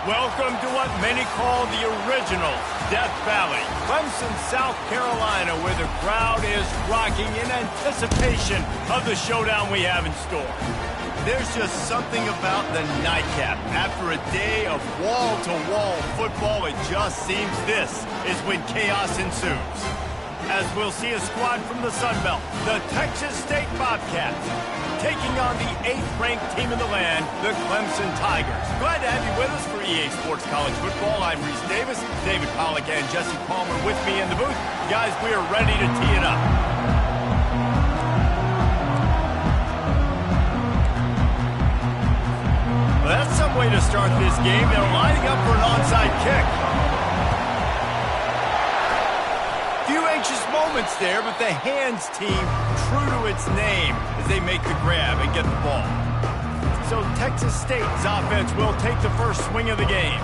Welcome to what many call the original Death Valley, Clemson, South Carolina, where the crowd is rocking in anticipation of the showdown we have in store. There's just something about the nightcap. After a day of wall-to-wall football, it just seems this is when chaos ensues. As we'll see a squad from the Sun Belt, the Texas State Bobcats, taking on the 8th-ranked team in the land, the Clemson Tigers. Glad to have you with us for EA Sports College Football. I'm Reese Davis, David Pollack and Jesse Palmer with me in the booth. Guys, we are ready to tee it up. Well, that's some way to start this game. They're lining up for an onside kick. Few anxious moments there, but the hands team true to its name as they make the grab and get the ball. So Texas State's offense will take the first swing of the game.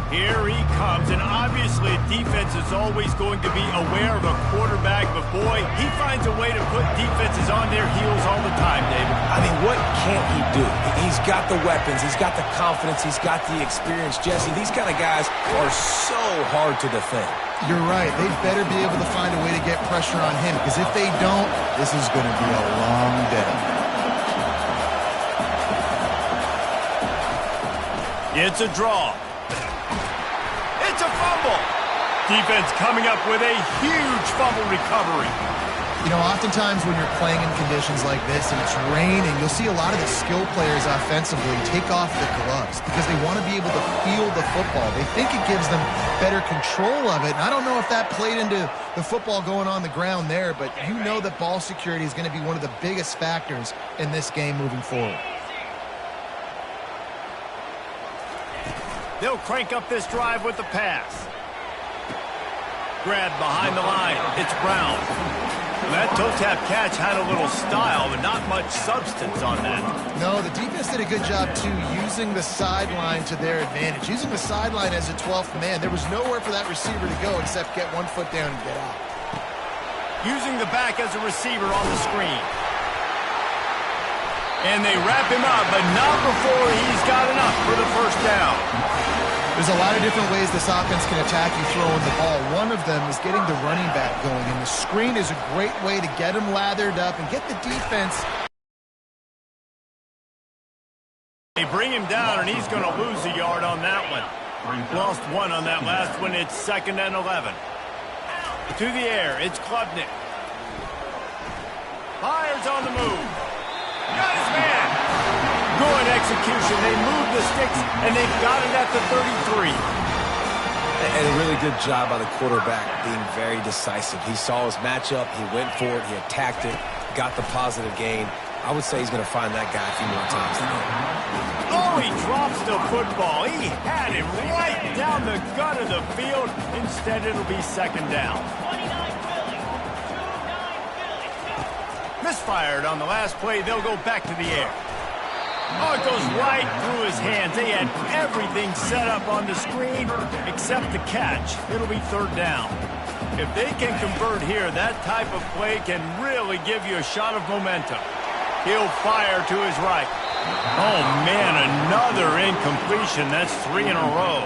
Here he comes, and obviously defense is always going to be aware of a quarterback, but boy, he finds a way to put defenses on their heels all the time, David. I mean, what can't he do? He's got the weapons, he's got the confidence, he's got the experience. Jesse, these kind of guys are so hard to defend. You're right. They better be able to find a way to get pressure on him, because if they don't, this is going to be a long day. It's a draw. It's a fumble. Defense coming up with a huge fumble recovery. You know, oftentimes when you're playing in conditions like this and it's raining, you'll see a lot of the skill players offensively take off the gloves because they want to be able to feel the football. They think it gives them better control of it. And I don't know if that played into the football going on the ground there, but you know that ball security is going to be one of the biggest factors in this game moving forward. They'll crank up this drive with the pass. Grab behind the line. It's Brown. That toe-tap catch had a little style, but not much substance on that. No, the defense did a good job, too, using the sideline to their advantage. Using the sideline as a 12th man. There was nowhere for that receiver to go except get one foot down and get out. Using the back as a receiver on the screen. And they wrap him up, but not before he's got enough for the first down. There's a lot of different ways this offense can attack you throwing the ball. One of them is getting the running back going, and the screen is a great way to get him lathered up and get the defense. They bring him down, and he's going to lose a yard on that one. Lost one on that last one. It's 2nd and 11. To the air, it's Klubnik. Fires on the move. Got his man. Good execution. They move the sticks, and they've got it at the 33. And a really good job by the quarterback being very decisive. He saw his matchup, he went for it, he attacked it, got the positive gain. I would say he's going to find that guy a few more times today. Oh, he drops the football. He had him right down the gut of the field. Instead, it'll be 2nd down. Misfired on the last play. They'll go back to the air. Oh, it goes right through his hands. They had everything set up on the screen except the catch. It'll be 3rd down. If they can convert here, that type of play can really give you a shot of momentum. He'll fire to his right. Oh, man, another incompletion. That's 3 in a row.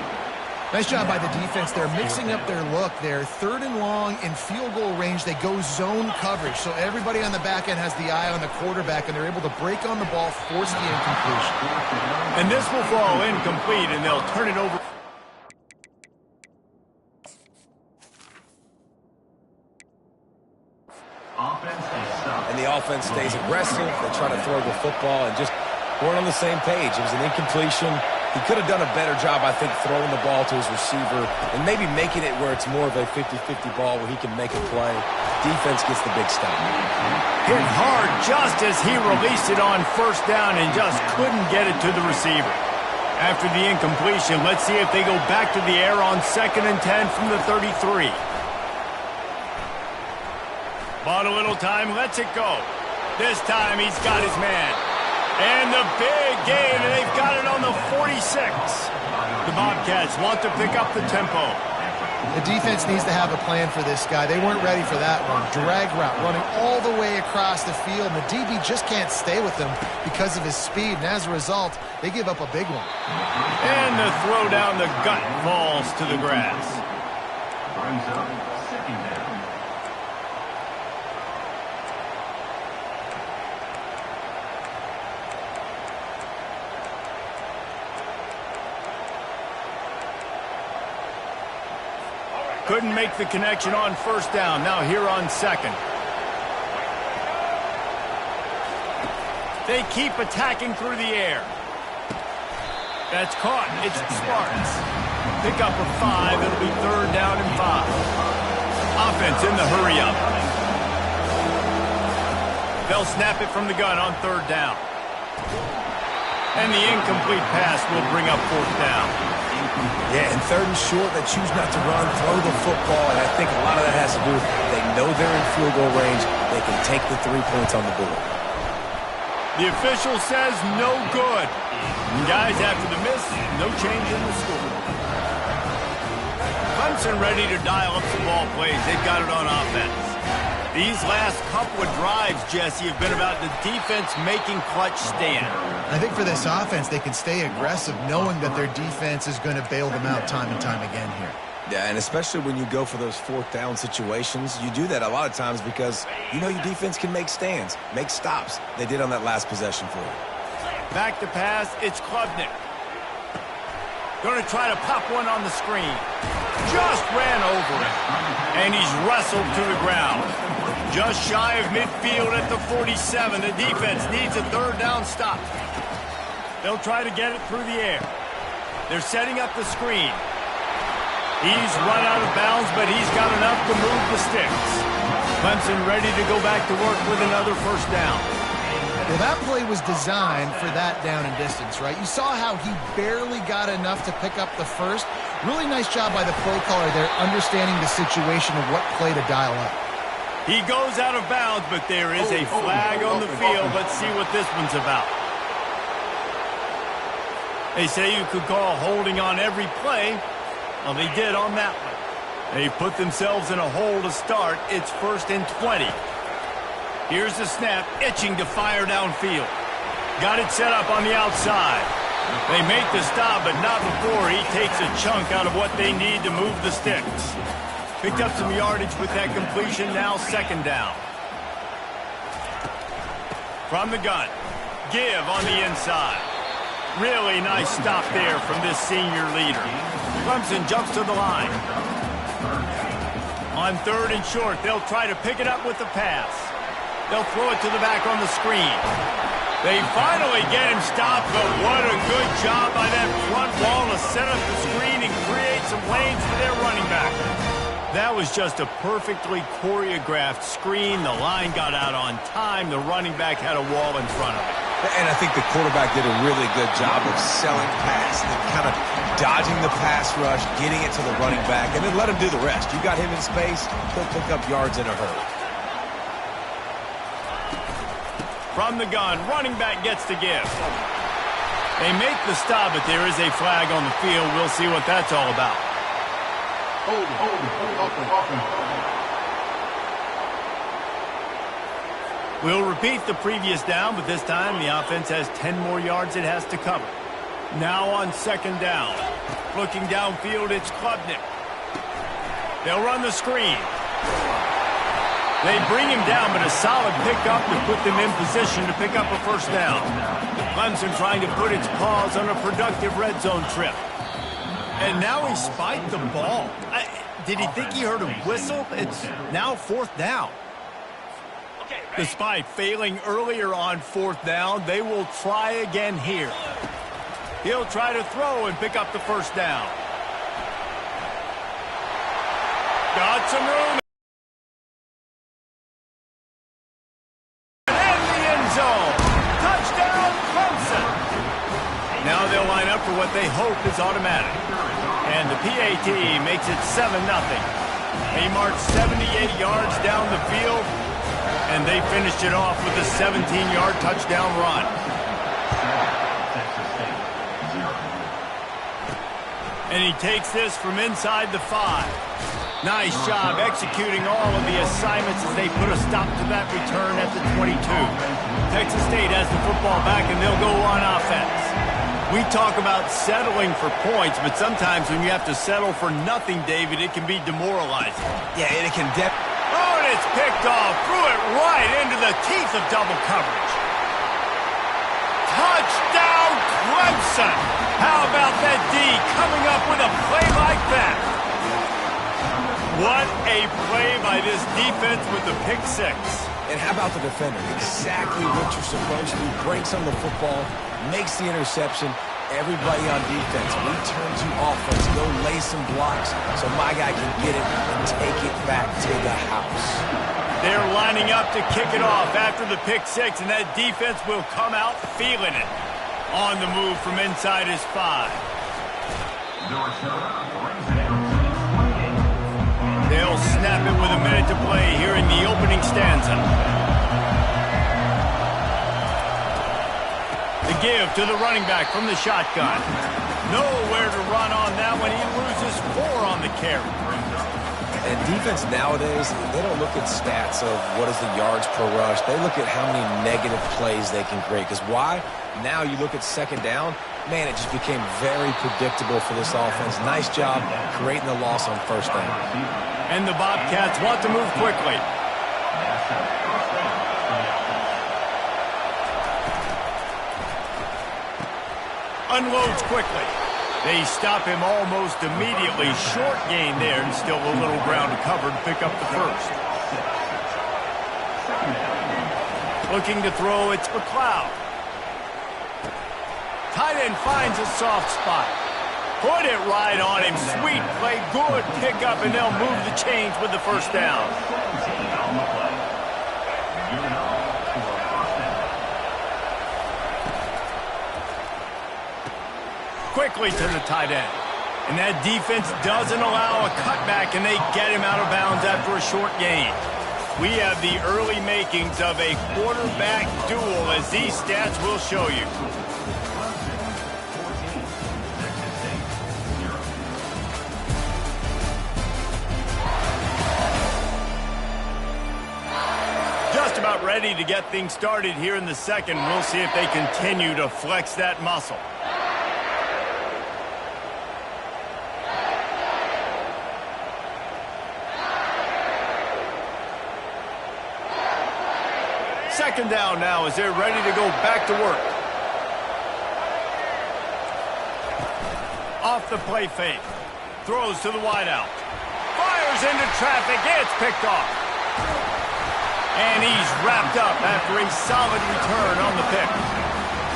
Nice job by the defense. They're mixing up their look. They're 3rd and long in field goal range. They go zone coverage. So everybody on the back end has the eye on the quarterback, and they're able to break on the ball, force the incompletion. And this will fall incomplete, and they'll turn it over. And the offense stays aggressive. They try to throw the football and just weren't on the same page. It was an incompletion. He could have done a better job, I think, throwing the ball to his receiver and maybe making it where it's more of a 50-50 ball where he can make a play. Defense gets the big stop. Hit hard just as he released it on 1st down and just couldn't get it to the receiver. After the incompletion, let's see if they go back to the air on 2nd and 10 from the 33. Bought a little time, lets it go. This time he's got his man. And the big gain, and they've got it on the 46. The Bobcats want to pick up the tempo. The defense needs to have a plan for this guy. They weren't ready for that one. Drag route, running all the way across the field, and the DB just can't stay with him because of his speed, and as a result, they give up a big one. And the throw down the gut falls to the grass. Brings up second down. Couldn't make the connection on first down. Now here on second. They keep attacking through the air. That's caught. It's the Spartans. Pick up a 5. It'll be third down and 5. Offense in the hurry up. They'll snap it from the gun on third down. And the incomplete pass will bring up fourth down. Yeah, and third and short, they choose not to run, throw the football, and I think a lot of that has to do with they know they're in field goal range. They can take the 3 points on the board. The official says no good. Guys, after the miss, no change in the score. Clemson ready to dial up some ball plays. They've got it on offense. These last couple of drives, Jesse, have been about the defense making clutch stand. I think for this offense, they can stay aggressive knowing that their defense is going to bail them out time and time again here. Yeah, and especially when you go for those fourth down situations, you do that a lot of times because you know your defense can make stands, make stops. They did on that last possession for you. Back to pass, it's Klubnik. Going to try to pop one on the screen. Just ran over it. And he's wrestled to the ground. Just shy of midfield at the 47. The defense needs a third down stop. They'll try to get it through the air. They're setting up the screen. He's run out of bounds, but he's got enough to move the sticks. Clemson ready to go back to work with another first down. Well, that play was designed for that down and distance, right? You saw how he barely got enough to pick up the first. Really nice job by the play caller there, understanding the situation of what play to dial up. He goes out of bounds, but there is a flag on the field. Let's see what this one's about. They say you could call holding on every play. Well, they did on that one. They put themselves in a hole to start. It's 1st and 20. Here's the snap, itching to fire downfield. Got it set up on the outside. They make the stop, but not before he takes a chunk out of what they need to move the sticks. Picked up some yardage with that completion, now second down. From the gun, give on the inside. Really nice stop there from this senior leader. Clemson jumps to the line. On third and short, they'll try to pick it up with the pass. They'll throw it to the back on the screen. They finally get him stopped, but what a good job by that front wall to set up the screen and create some lanes for their running back. That was just a perfectly choreographed screen. The line got out on time. The running back had a wall in front of it. And I think the quarterback did a really good job of selling pass and kind of dodging the pass rush, getting it to the running back, and then let him do the rest. You got him in space, he'll pick up yards in a hurry. From the gun, running back gets to give. They make the stop, but there is a flag on the field. We'll see what that's all about. We'll repeat the previous down, but this time the offense has 10 more yards it has to cover. Now on second down. Looking downfield, it's Klubnik. They'll run the screen. They bring him down, but a solid pickup to put them in position to pick up a first down. Clemson trying to put its paws on a productive red zone trip. And now he spiked the ball. Did he think he heard a whistle? It's now fourth down. Despite failing earlier on fourth down, they will try again here. He'll try to throw and pick up the first down. Got some room. Now they'll line up for what they hope is automatic. And the PAT makes it 7-0. They marched 78 yards down the field, and they finished it off with a 17-yard touchdown run. And he takes this from inside the 5. Nice job executing all of the assignments as they put a stop to that return at the 22. Texas State has the football back, and they'll go on offense. We talk about settling for points, but sometimes when you have to settle for nothing, David, it can be demoralizing. Yeah, and it can Oh, and it's picked off. Threw it right into the teeth of double coverage. Touchdown, Clemson! How about that D coming up with a play like that? What a play by this defense with the pick 6. And how about the defender? Exactly what you're supposed to do. Breaks on the football, makes the interception. Everybody on defense, we turn to offense. Go lay some blocks so my guy can get it and take it back to the house. They're lining up to kick it off after the pick 6, and that defense will come out feeling it. On the move from inside his 5. They'll snap it with a minute to play here in the opening stanza. The give to the running back from the shotgun. Nowhere to run on that one. He loses 4 on the carry. And defense nowadays, they don't look at stats of what is the yards per rush. They look at how many negative plays they can create. Because why? Now you look at second down, man, it just became very predictable for this offense. Nice job creating the loss on first down. And the Bobcats want to move quickly. Unloads quickly. They stop him almost immediately. Short gain there, and still a little ground to cover to pick up the first. Looking to throw, it's McLeod. Tight end finds a soft spot. Put it right on him. Sweet play, good pickup, and they'll move the chains with the first down. Quickly to the tight end. And that defense doesn't allow a cutback, and they get him out of bounds after a short gain. We have the early makings of a quarterback duel, as these stats will show you. Just about ready to get things started here in the second. We'll see if they continue to flex that muscle. Second down now as they're ready to go back to work. Off the play fake. Throws to the wideout. Fires into traffic. It's picked off. And he's wrapped up after a solid return on the pick.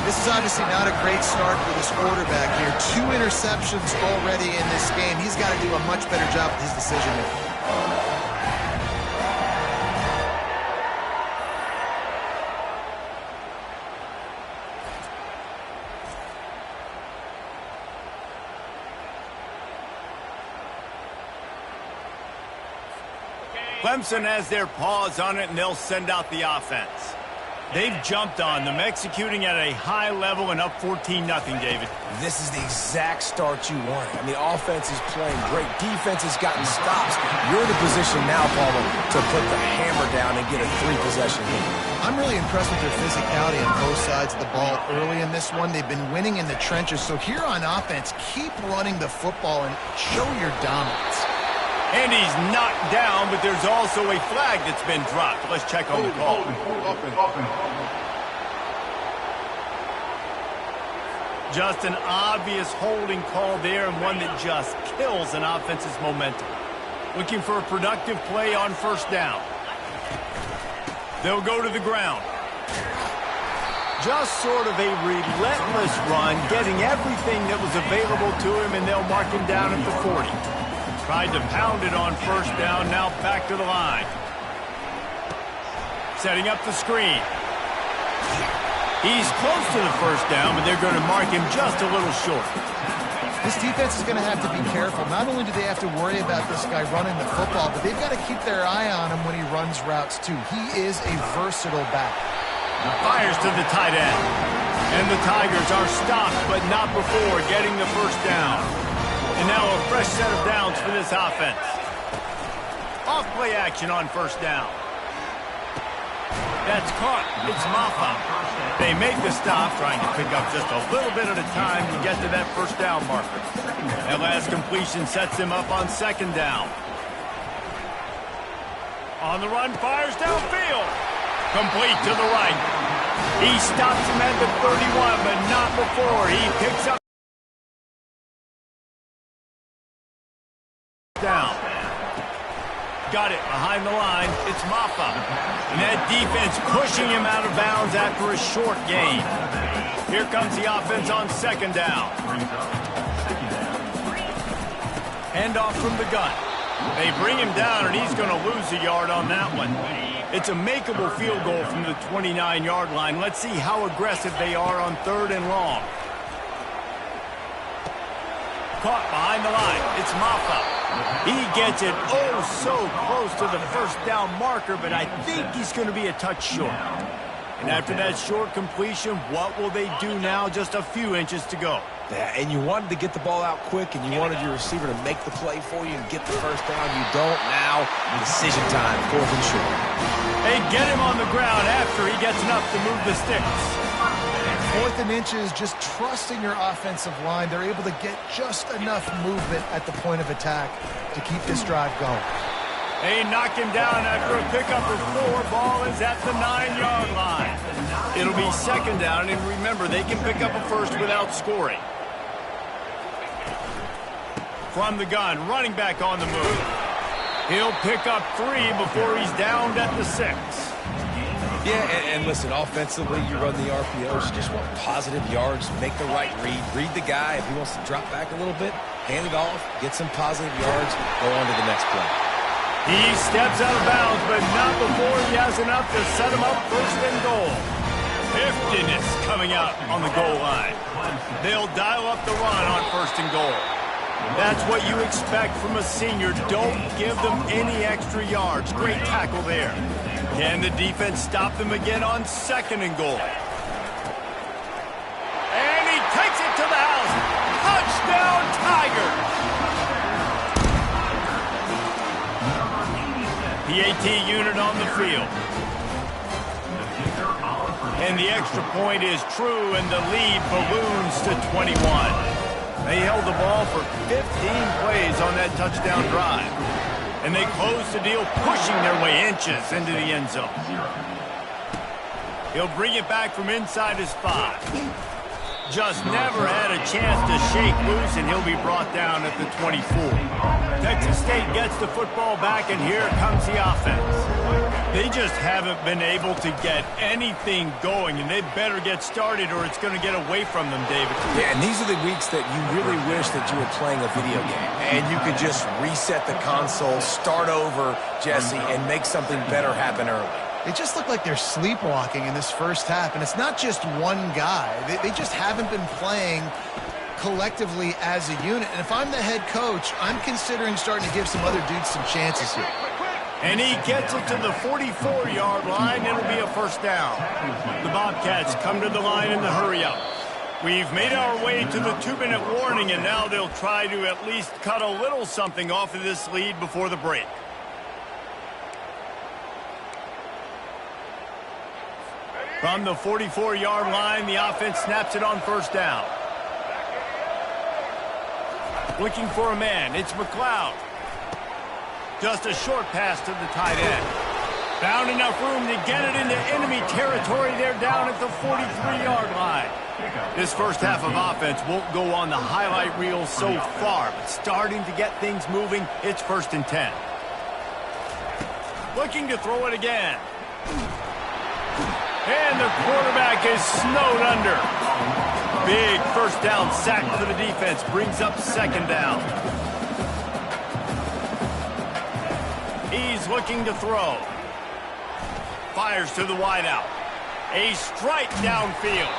This is obviously not a great start for this quarterback here. 2 interceptions already in this game. He's got to do a much better job with his decision-making. Clemson has their paws on it, and they'll send out the offense. They've jumped on them, executing at a high level and up 14-0, David. This is the exact start you want. I mean, offense is playing great. Defense has gotten stops. You're in a position now, Palmer, to put the hammer down and get a 3-possession lead. I'm really impressed with their physicality on both sides of the ball early in this one. They've been winning in the trenches. So here on offense, keep running the football and show your dominance. And he's knocked down, but there's also a flag that's been dropped. Let's check on the call. Just an obvious holding call there, and one that just kills an offense's momentum. Looking for a productive play on first down. They'll go to the ground. Just sort of a relentless run, getting everything that was available to him, and they'll mark him down at the 40. Tried to pound it on first down, now back to the line. Setting up the screen. He's close to the first down, but they're going to mark him just a little short. This defense is going to have to be careful. Not only do they have to worry about this guy running the football, but they've got to keep their eye on him when he runs routes too. He is a versatile back. Fires to the tight end. And the Tigers are stopped, but not before getting the first down. And now fresh set of downs for this offense. Off play action on first down. That's caught. It's Maffa. They make the stop, trying to pick up just a little bit at a time to get to that first down marker. That last completion sets them up on second down. On the run, fires downfield. Complete to the right. He stops him at the 31, but not before he picks up down. Got it behind the line. It's Maffa. And that defense pushing him out of bounds after a short gain. Here comes the offense on second down. Handoff from the gun. They bring him down, and he's going to lose a yard on that one. It's a makeable field goal from the 29-yard line. Let's see how aggressive they are on third and long. Caught behind the line. It's Maffa. He gets it oh so close to the first down marker, but I think he's going to be a touch short. And after that short completion, what will they do now? Just a few inches to go. Yeah, and you wanted to get the ball out quick, and you wanted your receiver to make the play for you and get the first down. You don't now. Decision time, fourth and short. They get him on the ground after he gets enough to move the sticks. Fourth and inches, just trusting your offensive line. They're able to get just enough movement at the point of attack to keep this drive going. They knock him down after a pickup of 4. Ball is at the 9-yard line. It'll be second down, and remember, they can pick up a first without scoring. From the gun, running back on the move. He'll pick up 3 before he's downed at the 6. Yeah, and listen, offensively, you run the RPOs. You just want positive yards, make the right read. Read the guy. If he wants to drop back a little bit, hand it off, get some positive yards, go on to the next play. He steps out of bounds, but not before he has enough to set him up first and goal. Heftiness coming out on the goal line. They'll dial up the run on first and goal. That's what you expect from a senior. Don't give them any extra yards. Great tackle there. Can the defense stop them again on second and goal? And he takes it to the house. Touchdown, Tigers! PAT unit on the field. And the extra point is true, and the lead balloons to 21. They held the ball for 15 plays on that touchdown drive. And they close the deal, pushing their way inches into the end zone. He'll bring it back from inside his 5. Just never had a chance to shake loose, and he'll be brought down at the 24. Texas State gets the football back, and here comes the offense. They just haven't been able to get anything going, and they better get started or it's going to get away from them, David. Yeah, and these are the weeks that you really wish that you were playing a video game, and you could just reset the console, start over, Jesse, and make something better happen early. They just look like they're sleepwalking in this first half, and it's not just one guy. They just haven't been playing collectively as a unit. And if I'm the head coach, I'm considering starting to give some other dudes some chances here. And he gets it to the 44-yard line. It'll be a first down. The Bobcats come to the line in the hurry-up. We've made our way to the 2-minute warning, and now they'll try to at least cut a little something off of this lead before the break. From the 44-yard line, the offense snaps it on first down. Looking for a man, it's McLeod. Just a short pass to the tight end. Found enough room to get it into enemy territory. They're down at the 43-yard line. This first half of offense won't go on the highlight reel so far, but starting to get things moving, it's 1st and 10. Looking to throw it again. And the quarterback is snowed under. Big first down sack for the defense. Brings up second down. He's looking to throw. Fires to the wideout. A strike downfield.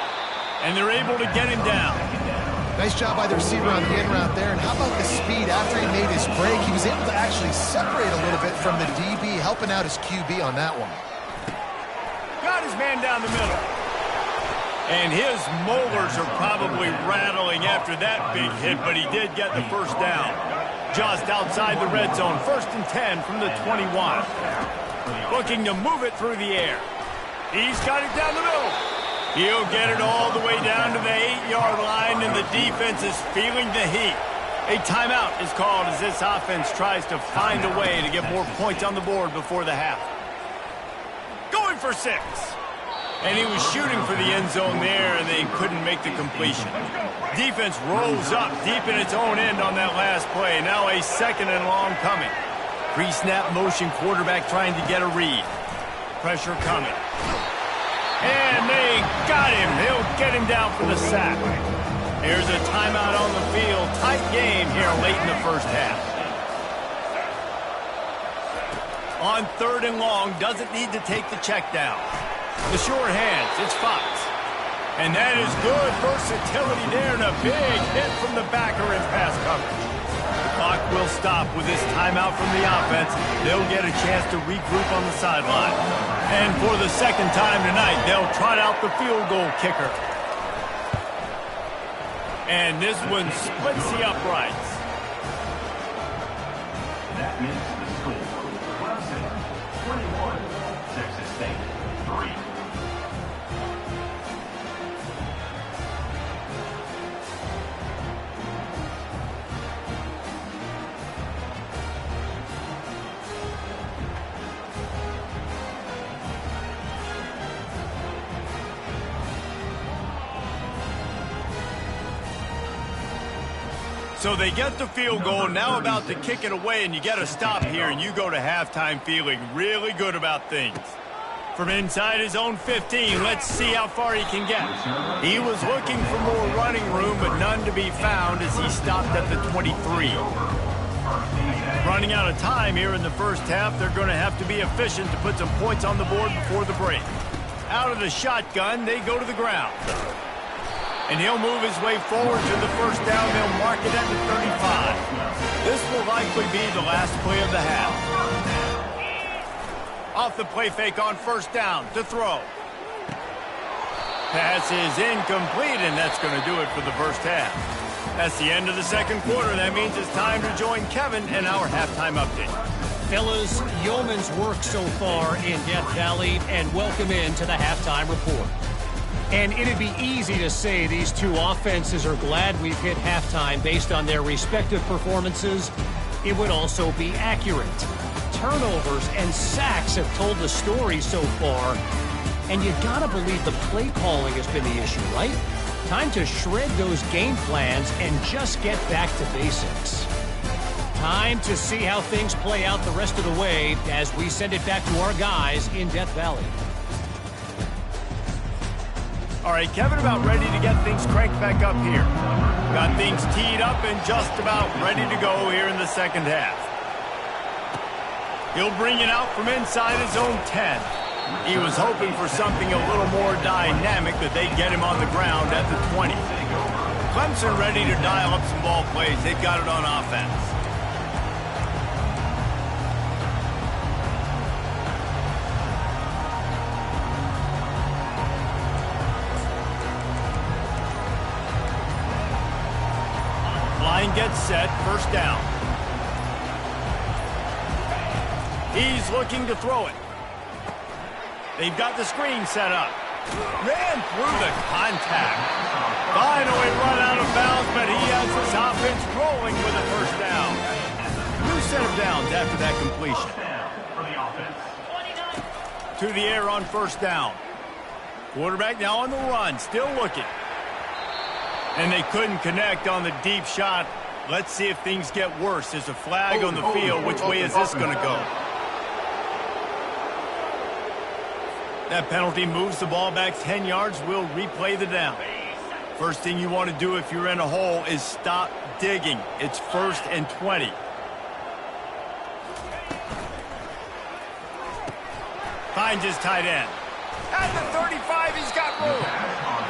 And they're able to get him down. Nice job by the receiver on the in route there. And how about the speed after he made his break? He was able to actually separate a little bit from the DB, helping out his QB on that one. Got his man down the middle. And his molars are probably rattling after that big hit, but he did get the first down. Just outside the red zone, 1st and 10 from the 21. Looking to move it through the air. He's got it down the middle. He'll get it all the way down to the 8-yard line, and the defense is feeling the heat. A timeout is called as this offense tries to find a way to get more points on the board before the half. Going for 6. And he was shooting for the end zone there, and they couldn't make the completion. Defense rolls up deep in its own end on that last play. Now a 2nd and long coming. Pre-snap motion, quarterback trying to get a read. Pressure coming. And they got him. They'll get him down for the sack. Here's a timeout on the field. Tight game here late in the first half. On 3rd and long, doesn't need to take the check down. The short hands, it's Fox. And that is good versatility there, and a big hit from the backer in pass coverage. The clock will stop with this timeout from the offense. They'll get a chance to regroup on the sideline. And for the 2nd time tonight, they'll trot out the field goal kicker. And this one splits the uprights. That makes the score. Clemson 21, Texas State 3. So they get the field goal, now about to kick it away, and you get a stop here, and you go to halftime feeling really good about things. From inside his own 15, let's see how far he can get. He was looking for more running room, but none to be found as he stopped at the 23. Running out of time here in the first half, they're going to have to be efficient to put some points on the board before the break. Out of the shotgun, they go to the ground. And he'll move his way forward to the first down. They'll mark it at the 35. This will likely be the last play of the half. Off the play fake on 1st down to throw. Pass is incomplete, and that's going to do it for the first half. That's the end of the 2nd quarter. That means it's time to join Kevin in our halftime update. Fellas, yeoman's work so far in Death Valley, and welcome into the halftime report. And it'd be easy to say these two offenses are glad we've hit halftime based on their respective performances. It would also be accurate. Turnovers and sacks have told the story so far. And you gotta believe the play calling has been the issue, right? Time to shred those game plans and just get back to basics. Time to see how things play out the rest of the way as we send it back to our guys in Death Valley. All right, Kevin about ready to get things cranked back up here. Got things teed up and just about ready to go here in the 2nd half. He'll bring it out from inside his own 10. He was hoping for something a little more dynamic, that they'd get him on the ground at the 20. Clemson ready to dial up some ball plays. They've got it on offense. Line gets set, 1st down. He's looking to throw it. They've got the screen set up. Ran through the contact. Finally run out of bounds, but he has his offense rolling with a 1st down. New set of downs after that completion. To the air on 1st down. Quarterback now on the run, still looking. And they couldn't connect on the deep shot. Let's see if things get worse. There's a flag on the field. Which way is this going to go? That penalty moves the ball back 10 yards. We'll replay the down. First thing you want to do if you're in a hole is stop digging. It's 1st and 20. Finds his tight end. At the 35, he's got room.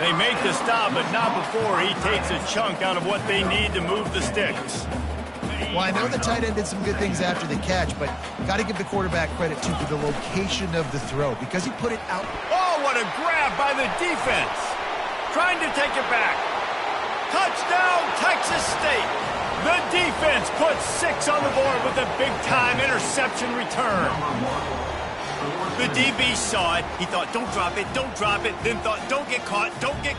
They make the stop, but not before he takes a chunk out of what they need to move the sticks. Well, I know the tight end did some good things after the catch, but got to give the quarterback credit, too, for the location of the throw, because he put it out. Oh, what a grab by the defense. Trying to take it back. Touchdown, Texas State. The defense defense puts 6 on the board with a big-time interception return. The DB saw it. He thought, don't drop it, then thought, don't get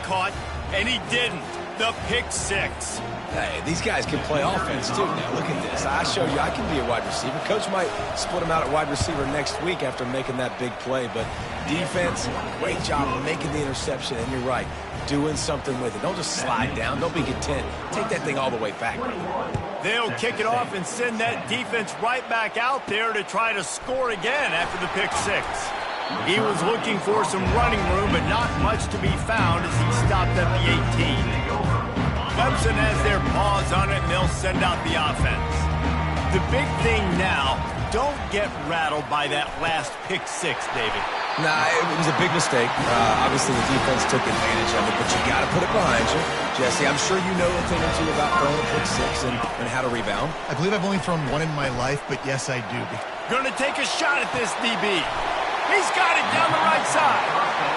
caught, and he didn't. The pick 6. Hey, these guys can play offense, too. Now, look at this. I show you I can be a wide receiver. Coach might split him out at wide receiver next week after making that big play. But defense, great job of making the interception. And you're right, doing something with it. Don't just slide down. Don't be content. Take that thing all the way back. They'll kick it off and send that defense right back out there to try to score again after the pick 6. He was looking for some running room, but not much to be found as he stopped at the 18. Clemson has their paws on it, and they'll send out the offense. The big thing now, don't get rattled by that last pick 6, David. Nah, it was a big mistake. Obviously, the defense took advantage of it, but you got to put it behind you. Jesse, I'm sure you know a thing or two about throwing a pick 6 and how to rebound. I believe I've only thrown one in my life, but yes, I do. Gonna take a shot at this DB. He's got it down the right side.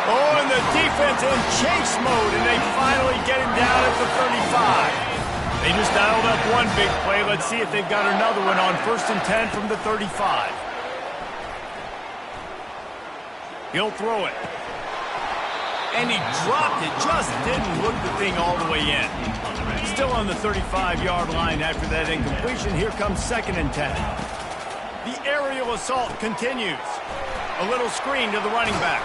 Oh, and the defense in chase mode, and they finally get him down at the 35. They just dialed up one big play. Let's see if they've got another one on 1st and 10 from the 35. He'll throw it. And he dropped it, just didn't look the thing all the way in. Still on the 35-yard line after that incompletion. Here comes 2nd and 10. The aerial assault continues. A little screen to the running back.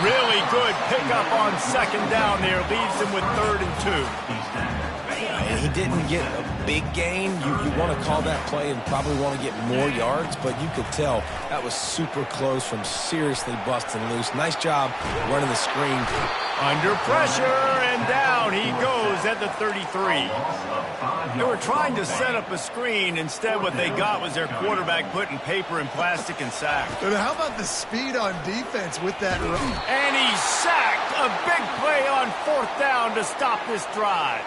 Really good pickup on 2nd down there. Leaves him with 3rd and 2. He didn't get a big gain. You want to call that play and probably want to get more yards, but you could tell that was super close from seriously busting loose. Nice job running the screen. Under pressure, and down he goes at the 33. They were trying to set up a screen. Instead, what they got was their quarterback putting paper and plastic and sacked. But how about the speed on defense with that run? And he sacked. A big play on 4th down to stop this drive.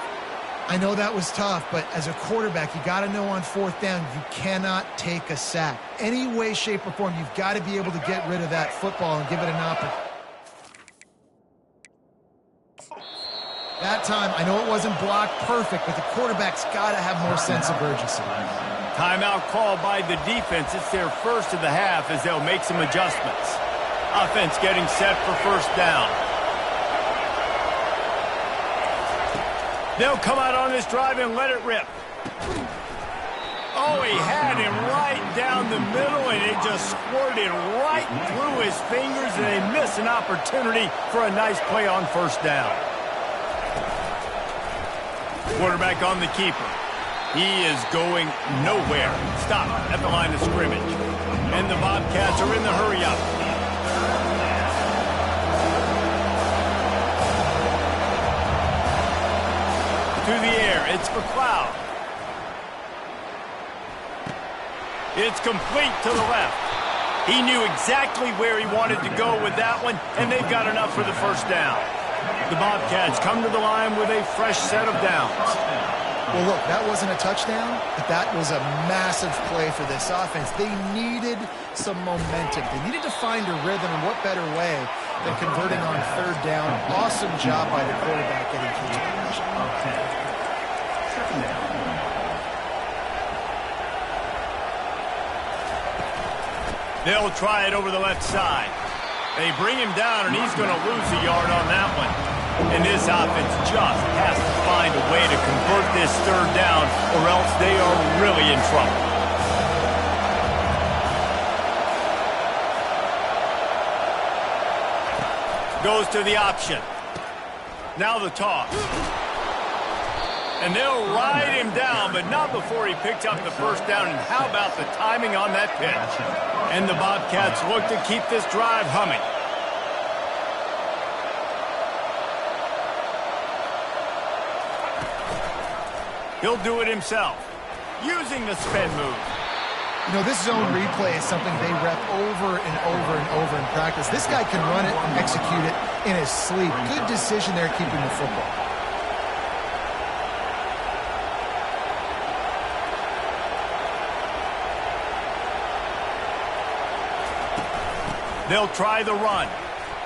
I know that was tough, but as a quarterback, you got to know on 4th down, you cannot take a sack. Any way, shape, or form, you've got to be able to get rid of that football and give it an opportunity. That time, I know it wasn't blocked perfect, but the quarterback's got to have more sense of urgency. Timeout called by the defense. It's their first of the half as they'll make some adjustments. Offense getting set for 1st down. They'll come out on this drive and let it rip. Oh, he had him right down the middle, and it just squirted right through his fingers, and they miss an opportunity for a nice play on 1st down. Quarterback on the keeper. He is going nowhere. Stop at the line of scrimmage. And the Bobcats are in the hurry-up. To the air, it's McLeod. It's complete to the left. He knew exactly where he wanted to go with that one, and they've got enough for the 1st down. The Bobcats come to the line with a fresh set of downs. Well, look, that wasn't a touchdown, but that was a massive play for this offense. They needed some momentum. They needed to find a rhythm, and what better way than converting on 3rd down. Awesome job by the quarterback getting through to position. They'll try it over the left side. They bring him down, and he's going to lose a yard on that one. And this offense just has to find a way to convert this 3rd down, or else they are really in trouble. Goes to the option. Now the toss. And they'll ride him down, but not before he picked up the 1st down. And how about the timing on that pitch? And the Bobcats look to keep this drive humming. He'll do it himself, using the spin move. You know, this zone replay is something they rep over and over and over in practice. This guy can run it and execute it in his sleep. Good decision there keeping the football. They'll try the run.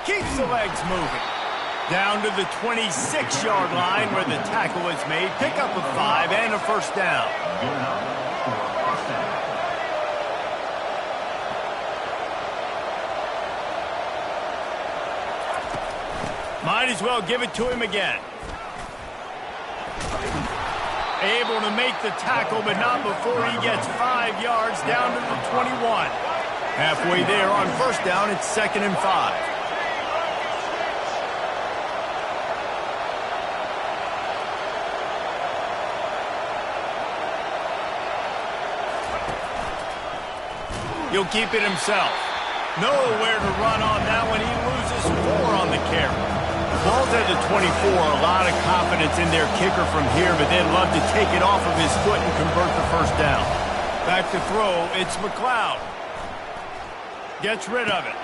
Keeps the legs moving. Down to the 26-yard line where the tackle is made. Pick up a 5 and a first down. Might as well give it to him again. Able to make the tackle, but not before he gets 5 yards down to the 21. Halfway there on first down, it's 2nd and 5. He'll keep it himself. Nowhere to run on that one. He loses 4 on the carry. Ball's at the 24. A lot of confidence in their kicker from here, but they'd love to take it off of his foot and convert the first down. Back to throw. It's McLeod. Gets rid of it.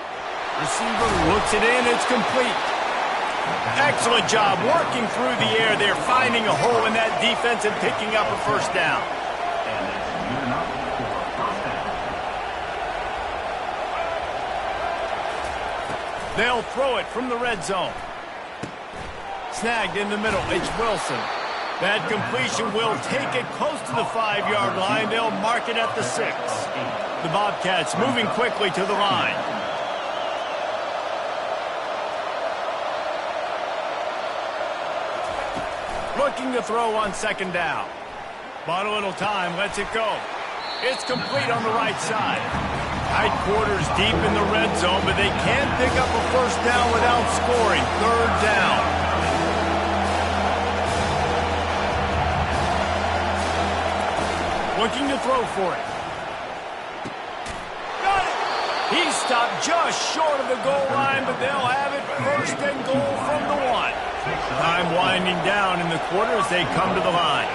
Receiver looks it in. It's complete. Excellent job working through the air there, finding a hole in that defense and picking up a first down. They'll throw it from the red zone. Snagged in the middle. It's Wilson. That completion will take it close to the 5-yard line. They'll mark it at the 6. The Bobcats moving quickly to the line. Looking to throw on 2nd down. Bought a little time. Lets it go. It's complete on the right side. Tight quarters deep in the red zone, but they can't pick up a first down without scoring. 3rd down. Looking to throw for it. Got it! He stopped just short of the goal line, but they'll have it 1st and goal from the 1. Time winding down in the quarter as they come to the line.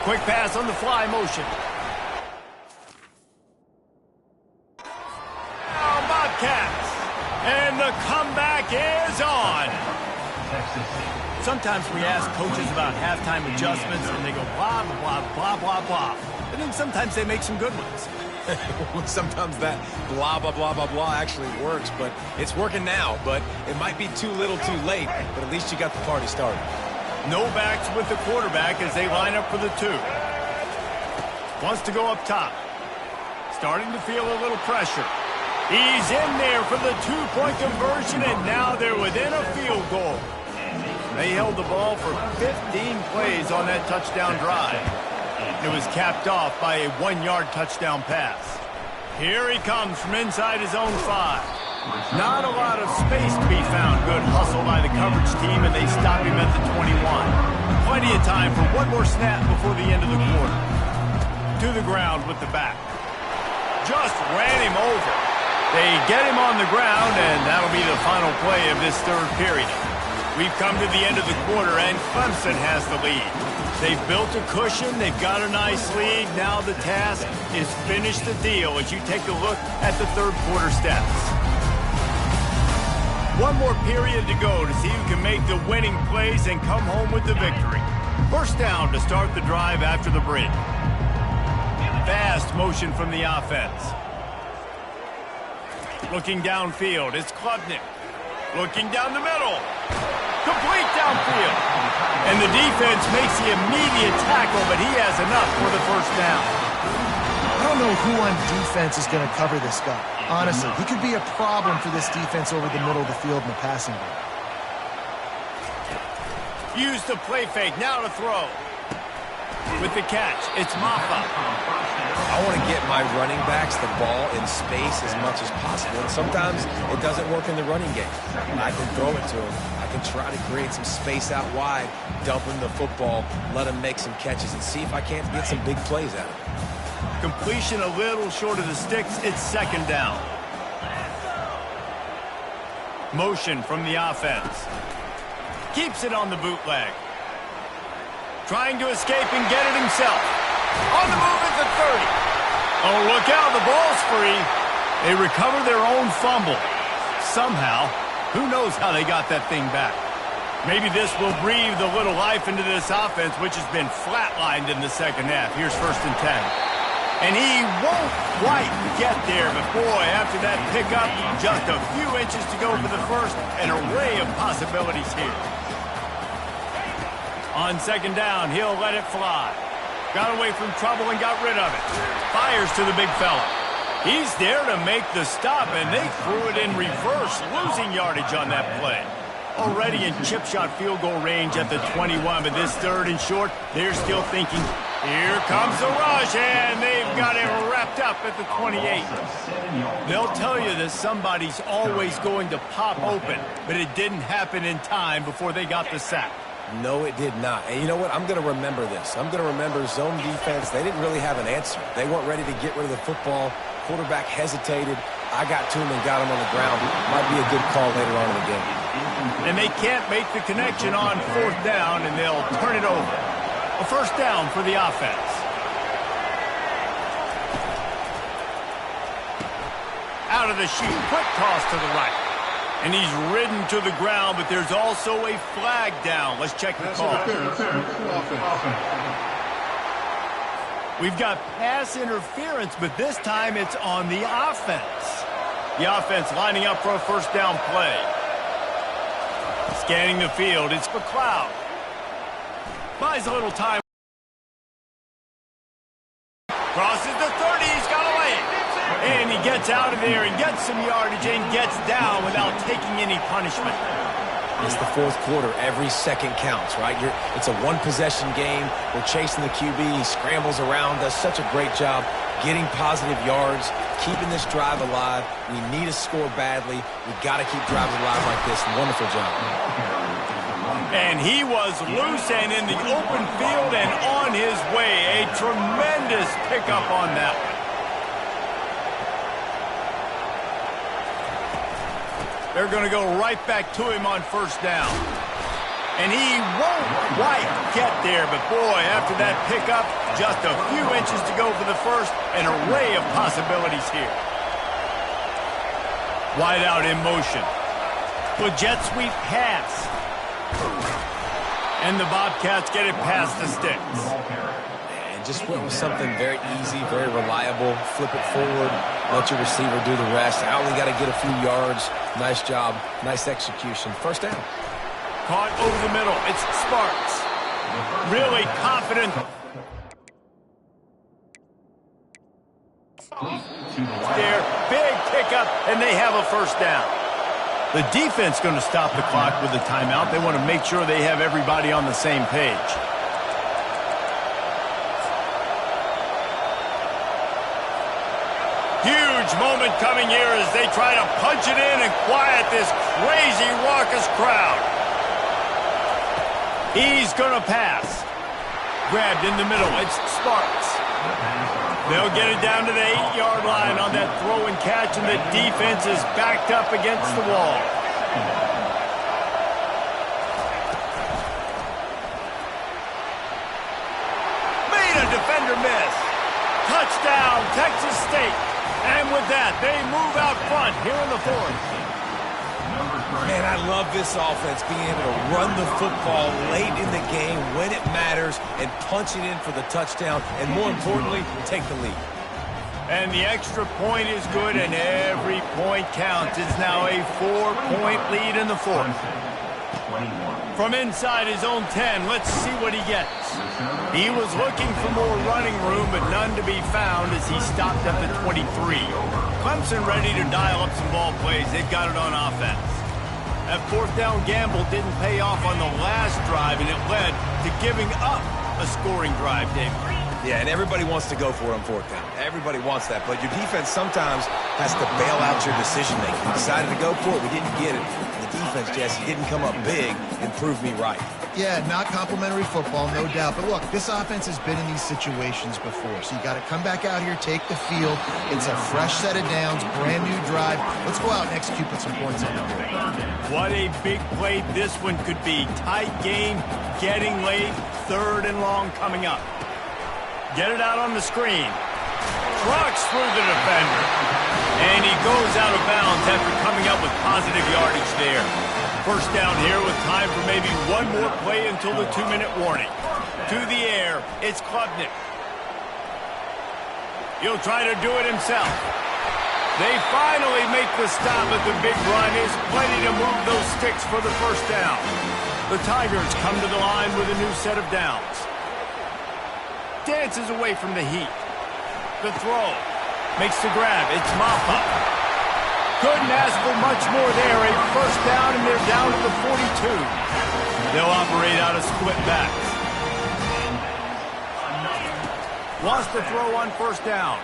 Quick pass on the fly motion. Bobcats. And the comeback is on. Sometimes we ask coaches about halftime adjustments, and they go blah, blah, blah, blah, blah. And then sometimes they make some good ones. Sometimes that blah, blah, blah, blah, blah actually works, but it's working now. But it might be too little too late, but at least you got the party started. No backs with the quarterback as they line up for the 2. Wants to go up top. Starting to feel a little pressure. He's in there for the 2-point conversion, and now they're within a field goal. They held the ball for 15 plays on that touchdown drive. It was capped off by a 1-yard touchdown pass. Here he comes from inside his own 5. Not a lot of space to be found. Good hustle by the coverage team, and they stop him at the 21. Plenty of time for one more snap before the end of the quarter. To the ground with the back. Just ran him over. They get him on the ground, and that'll be the final play of this 3rd period. We've come to the end of the quarter, and Clemson has the lead. They've built a cushion. They've got a nice lead. Now the task is finish the deal as you take a look at the 3rd quarter stats. One more period to go to see who can make the winning plays and come home with the victory. First down to start the drive after the break. Fast motion from the offense. Looking downfield, it's Klubnik. Looking down the middle. Complete downfield. And the defense makes the immediate tackle, but he has enough for the first down. I don't know who on defense is going to cover this guy. Honestly, he could be a problem for this defense over the middle of the field in the passing game. Use the play fake, now to throw. With the catch, it's Maffa. I want to get my running backs the ball in space as much as possible, and sometimes it doesn't work in the running game. I can throw it to them. I can try to create some space out wide, dump him the football, let him make some catches, and see if I can't get some big plays out of it. Completion a little short of the sticks. It's 2nd down. Motion from the offense. Keeps it on the bootleg. Trying to escape and get it himself. On the move at the 30. Oh, look out, the ball's free. They recover their own fumble. Somehow, who knows how they got that thing back. Maybe this will breathe a little life into this offense, which has been flatlined in the 2nd half. Here's 1st and 10. And he won't quite get there, but boy, after that pickup, just a few inches to go for the first. An array of possibilities here. On second down, he'll let it fly. Got away from trouble and got rid of it. Fires to the big fella. He's there to make the stop, and they threw it in reverse, losing yardage on that play. Already in chip shot field goal range at the 21, but this third and short, they're still thinking, here comes the rush, and they've got it wrapped up at the 28. They'll tell you that somebody's always going to pop open, but it didn't happen in time before they got the sack. No, it did not. And you know what? I'm going to remember this. I'm going to remember zone defense. They didn't really have an answer. They weren't ready to get rid of the football. Quarterback hesitated. I got to him and got him on the ground. Might be a good call later on in the game. And they can't make the connection on fourth down, and they'll turn it over. A first down for the offense. Out of the chute, quick toss to the right. And he's ridden to the ground, but there's also a flag down. Let's check the call. We've got pass interference, but this time it's on the offense. The offense lining up for a first down play. Scanning the field, it's McLeod. Buys a little time. Crosses the 30, he's got a lane. And he gets out of there and gets some yardage and gets down without taking any punishment. It's the fourth quarter. Every second counts, right? It's a one-possession game. We're chasing the QB. He scrambles around, does such a great job getting positive yards, keeping this drive alive. We need a score badly. We've got to keep drives alive like this. Wonderful job. And he was loose and in the open field and on his way. A tremendous pickup on that one. They're going to go right back to him on first down. And he won't quite get there, but boy, after that pickup, just a few inches to go for the first. An array of possibilities here. Wide out in motion. With jet sweep pass. And the Bobcats get it past the sticks. And just went with something very easy, very reliable. Flip it forward, let your receiver do the rest. I only got to get a few yards. Nice job, nice execution. First down. Caught over the middle. It's Sparks. Really confident. There, big pickup, and they have a first down. The defense going to stop the clock with a timeout. They want to make sure they have everybody on the same page. Huge moment coming here as they try to punch it in and quiet this crazy, raucous crowd. He's going to pass. Grabbed in the middle. It's Sparks. They'll get it down to the 8-yard line on that throw and catch, and the defense is backed up against the wall. Made a defender miss. Touchdown, Texas State. And with that, they move out front here in the fourth. Man, I love this offense, being able to run the football late in the game when it matters and punch it in for the touchdown, and more importantly, take the lead. And the extra point is good, and every point counts. It's now a 4-point lead in the fourth. From inside his own 10, let's see what he gets. He was looking for more running room, but none to be found as he stopped at the 23. Clemson ready to dial up some ball plays. They've got it on offense. That fourth down gamble didn't pay off on the last drive, and it led to giving up a scoring drive, David. Yeah, and everybody wants to go for it on fourth down. Everybody wants that, but your defense sometimes has to bail out your decision-making. We decided to go for it. We didn't get it. The defense, Jesse, didn't come up big and prove me right. Yeah, not complimentary football, no doubt. But look, this offense has been in these situations before. So you got to come back out here, take the field. It's a fresh set of downs, brand new drive. Let's go out and execute with some points on the board. What a big play this one could be. Tight game, getting late, third and long coming up. Get it out on the screen. Trucks through the defender. And he goes out of bounds after coming up with positive yardage there. First down here with time for maybe one more play until the 2-minute warning. To the air, it's Klubnik. He'll try to do it himself. They finally make the stop at the big run. Is plenty to move those sticks for the first down. The Tigers come to the line with a new set of downs. Dances away from the heat. The throw. Makes the grab. It's Mappa. Couldn't ask for much more there. A first down, and they're down to the 42. They'll operate out of split backs. Wants to throw on first down.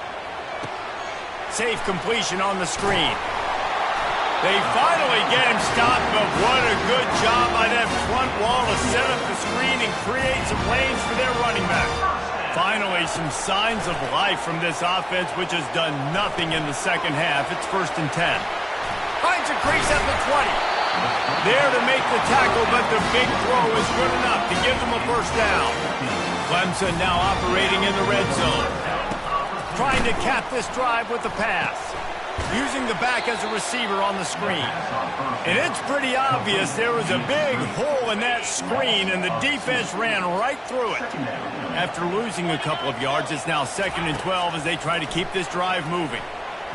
Safe completion on the screen. They finally get him stopped, but what a good job by that front wall to set up the screen and create some lanes for their running back. Finally, some signs of life from this offense, which has done nothing in the second half. It's 1st and 10. Finds a crease at the 20. There to make the tackle, but the big throw is good enough to give them a first down. Clemson now operating in the red zone. Trying to cap this drive with the pass. Using the back as a receiver on the screen. And it's pretty obvious there was a big hole in that screen, and the defense ran right through it. After losing a couple of yards, it's now 2nd and 12 as they try to keep this drive moving.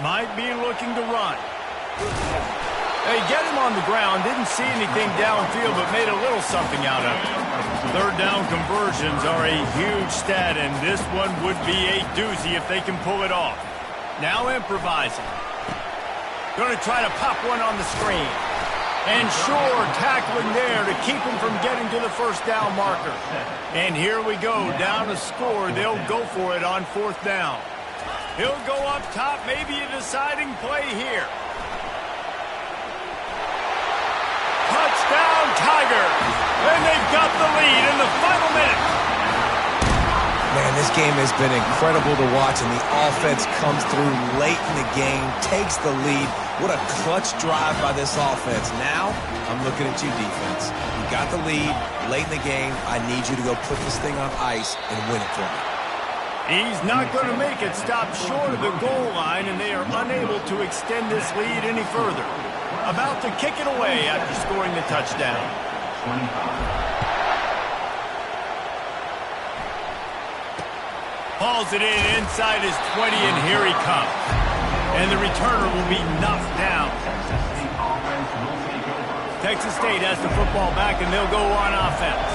Might be looking to run. They get him on the ground, didn't see anything downfield, but made a little something out of it. Third down conversions are a huge stat, and this one would be a doozy if they can pull it off. Now improvising. Going to try to pop one on the screen. And sure, tackling there to keep him from getting to the first down marker. And here we go, down a score. They'll go for it on 4th down. He'll go up top, maybe a deciding play here. Touchdown, Tigers! And they've got the lead in the final minute. Man, this game has been incredible to watch, and the offense comes through late in the game, takes the lead. What a clutch drive by this offense. Now, I'm looking at you, defense. You got the lead late in the game. I need you to go put this thing on ice and win it for me. He's not going to make it. Stop short of the goal line, and they are unable to extend this lead any further. About to kick it away after scoring the touchdown. 25. Hauls it in inside his 20, and here he comes. And the returner will be knocked down. Texas State has the football back, and they'll go on offense.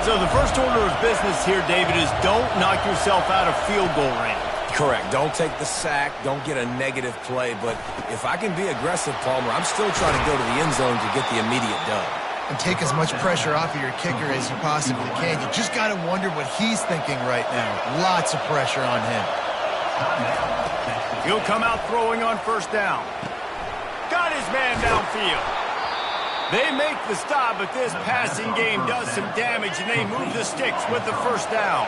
So the first order of business here, David, is don't knock yourself out of field goal range. Correct. Don't take the sack. Don't get a negative play. But if I can be aggressive, Palmer, I'm still trying to go to the end zone to get the immediate dub. And take as much pressure off of your kicker as you possibly can. You just got to wonder what he's thinking right now. Lots of pressure on him. He'll come out throwing on first down. Got his man downfield. They make the stop, but this passing game does some damage, and they move the sticks with the first down.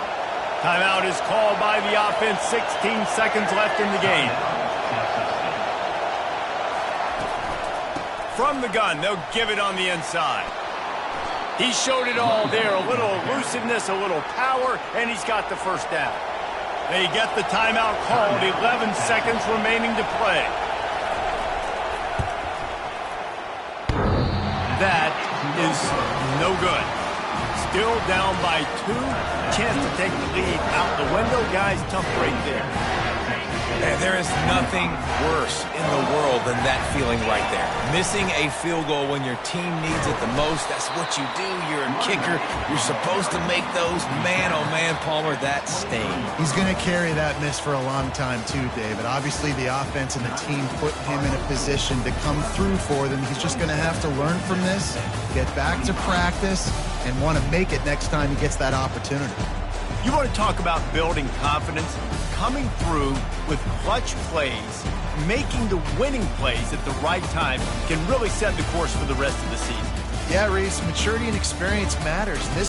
Timeout is called by the offense. 16 seconds left in the game. From the gun, they'll give it on the inside. He showed it all there. A little elusiveness, a little power, and he's got the first down. They get the timeout called. 11 seconds remaining to play. That is no good. Still down by 2. Chance to take the lead out the window. Guys, tough break there. And there is nothing worse in the world than that feeling right there. Missing a field goal when your team needs it the most. That's what you do. You're a kicker. You're supposed to make those. Man, oh man, Palmer, that stings. He's going to carry that miss for a long time too, David. Obviously, the offense and the team put him in a position to come through for them. He's just going to have to learn from this, get back to practice, and want to make it next time he gets that opportunity. You want to talk about building confidence? Coming through with clutch plays, making the winning plays at the right time can really set the course for the rest of the season. Yeah, Reese, maturity and experience matters.